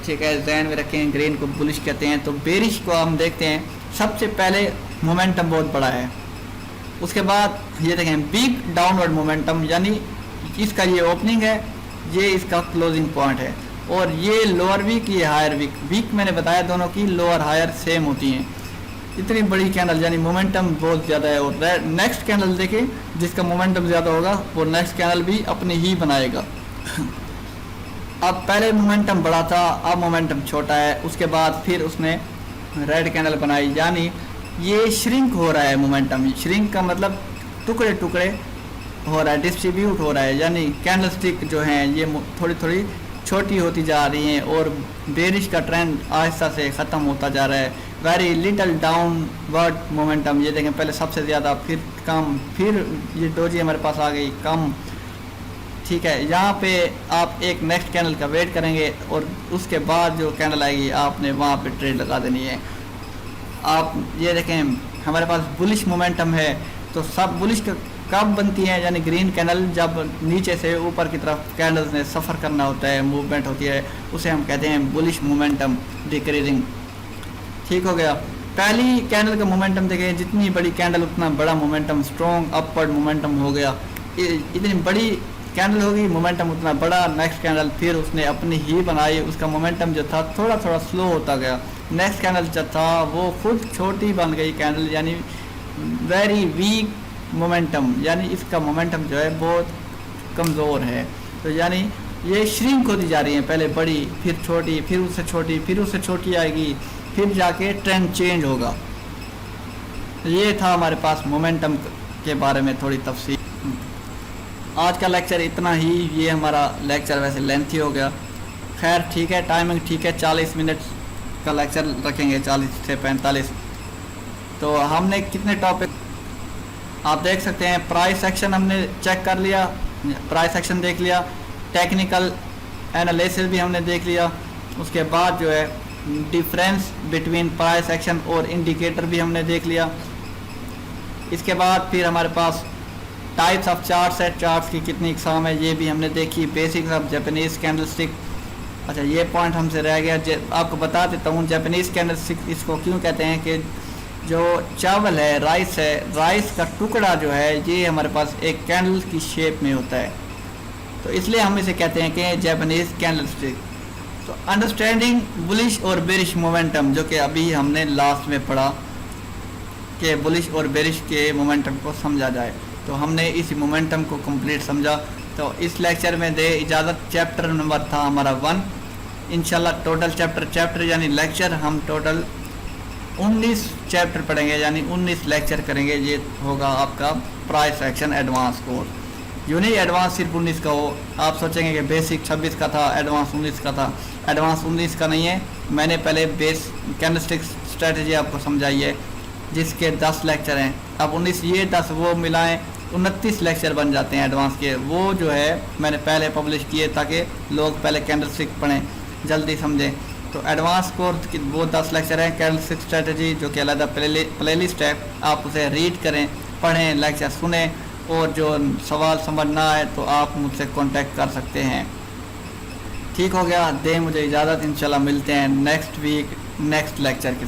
A: ठीक है जहन में रखें, ग्रीन को बुलिश कहते हैं। तो बेरिश को हम देखते हैं, सबसे पहले मोमेंटम बहुत बड़ा है, उसके बाद ये देखें बिग डाउनवर्ड मोमेंटम, यानी इसका ये ओपनिंग है, ये इसका क्लोजिंग पॉइंट है, और ये लोअर वीक, ये हायर वीक। वीक मैंने बताया दोनों की लोअर हायर सेम होती हैं। इतनी बड़ी कैंडल यानी मोमेंटम बहुत ज़्यादा है। और नेक्स्ट कैंडल देखें जिसका मोमेंटम ज़्यादा होगा वो नेक्स्ट कैंडल भी अपनी ही बनाएगा। अब पहले मोमेंटम बड़ा था, अब मोमेंटम छोटा है, उसके बाद फिर उसने रेड कैंडल बनाई, यानी ये श्रिंक हो रहा है मोमेंटम। श्रिंक का मतलब टुकड़े टुकड़े हो रहा है, डिस्ट्रीब्यूट हो रहा है, यानी कैंडल स्टिक जो हैं ये थोड़ी थोड़ी छोटी होती जा रही हैं और बेरिश का ट्रेंड आहिस्ता से ख़त्म होता जा रहा है। वेरी लिटल डाउनवर्ड मोमेंटम, ये देखें पहले सबसे ज़्यादा, फिर कम, फिर ये डोजी हमारे पास आ गई कम, ठीक है। यहाँ पे आप एक नेक्स्ट कैंडल का वेट करेंगे और उसके बाद जो कैंडल आएगी आपने वहाँ पे ट्रेड लगा देनी है। आप ये देखें हमारे पास बुलिश मोमेंटम है, तो सब बुलिश कब बनती है, यानी ग्रीन कैंडल जब नीचे से ऊपर की तरफ कैंडल्स ने सफ़र करना होता है, मूवमेंट होती है, उसे हम कहते हैं बुलिश मोमेंटम डिक्रीजिंग। ठीक हो गया। पहली कैंडल का मोमेंटम देखें, जितनी बड़ी कैंडल उतना बड़ा मोमेंटम, स्ट्रॉन्ग अपवर्ड मोमेंटम हो गया। इतनी बड़ी कैंडल होगी मोमेंटम उतना बड़ा। नेक्स्ट कैंडल फिर उसने अपनी ही बनाई, उसका मोमेंटम जो था थोड़ा थोड़ा स्लो होता गया। नेक्स्ट कैंडल जो था वो खुद छोटी बन गई कैंडल, यानी वेरी वीक मोमेंटम, यानी इसका मोमेंटम जो है बहुत कमज़ोर है। तो यानी ये श्रिंक होती जा रही है, पहले बड़ी, फिर छोटी, फिर उससे छोटी, फिर उससे छोटी आएगी, फिर जाके ट्रेंड चेंज होगा। ये था हमारे पास मोमेंटम के बारे में थोड़ी तफसील। आज का लेक्चर इतना ही, ये हमारा लेक्चर वैसे लेंथी हो गया, खैर ठीक है, टाइमिंग ठीक है, 40 मिनट का लेक्चर रखेंगे, 40 से 45। तो हमने कितने टॉपिक आप देख सकते हैं, प्राइस सेक्शन हमने चेक कर लिया, प्राइस सेक्शन देख लिया, टेक्निकल एनालिसिस भी हमने देख लिया, उसके बाद जो है डिफरेंस बिटवीन प्राइस एक्शन और इंडिकेटर भी हमने देख लिया। इसके बाद फिर हमारे पास टाइप्स ऑफ चार्ट्स है, चार्ट्स की कितनी इकसाम है ये भी हमने देखी, बेसिक्स ऑफ जापानीज़ कैंडलस्टिक। अच्छा ये पॉइंट हमसे रह गया, आपको बता देता हूँ जापानीज़ कैंडलस्टिक इसको क्यों कहते हैं कि जो चावल है, राइस है, राइस का टुकड़ा जो है ये हमारे पास एक कैंडल की शेप में होता है, तो इसलिए हम इसे कहते हैं कि जापानीज़ कैंडलस्टिक। तो अंडरस्टैंडिंग बुलिश और बेरिश मोमेंटम, जो कि अभी हमने लास्ट में पढ़ा कि बुलिश और बेरिश के मोमेंटम को समझा जाए, तो हमने इस मोमेंटम को कंप्लीट समझा। तो इस लेक्चर में दे इजाज़त, चैप्टर नंबर था हमारा 1। इंशाल्लाह टोटल चैप्टर यानी लेक्चर हम टोटल 19 चैप्टर पढ़ेंगे, यानी 19 लेक्चर करेंगे। ये होगा आपका प्राइस एक्शन एडवांस कोर्स। यूँ नहीं एडवांस सिर्फ 19 का हो, आप सोचेंगे कि बेसिक 26 का था, एडवांस 19 का था। एडवांस 19 का नहीं है, मैंने पहले बेस कैंडलस्टिक स्ट्रेटजी आपको समझाई है जिसके 10 लेक्चर हैं। अब 19 ये 10 वो मिलाएं 29 लेक्चर बन जाते हैं एडवांस के। वो जो है मैंने पहले पब्लिश किए ताकि लोग पहले कैंडलस्टिक पढ़ें, जल्दी समझें। तो एडवांस कोर्स की वो 10 लेक्चर हैं कैंडलस्टिक स्ट्रेटजी, जो कि अलग प्लेलिस्ट है, आप उसे रीड करें, पढ़ें, लेक्चर सुने, और जो सवाल समझना है तो आप मुझसे कांटेक्ट कर सकते हैं। ठीक हो गया, दें मुझे इजाज़त, इंशाल्लाह मिलते हैं नेक्स्ट वीक नेक्स्ट लेक्चर के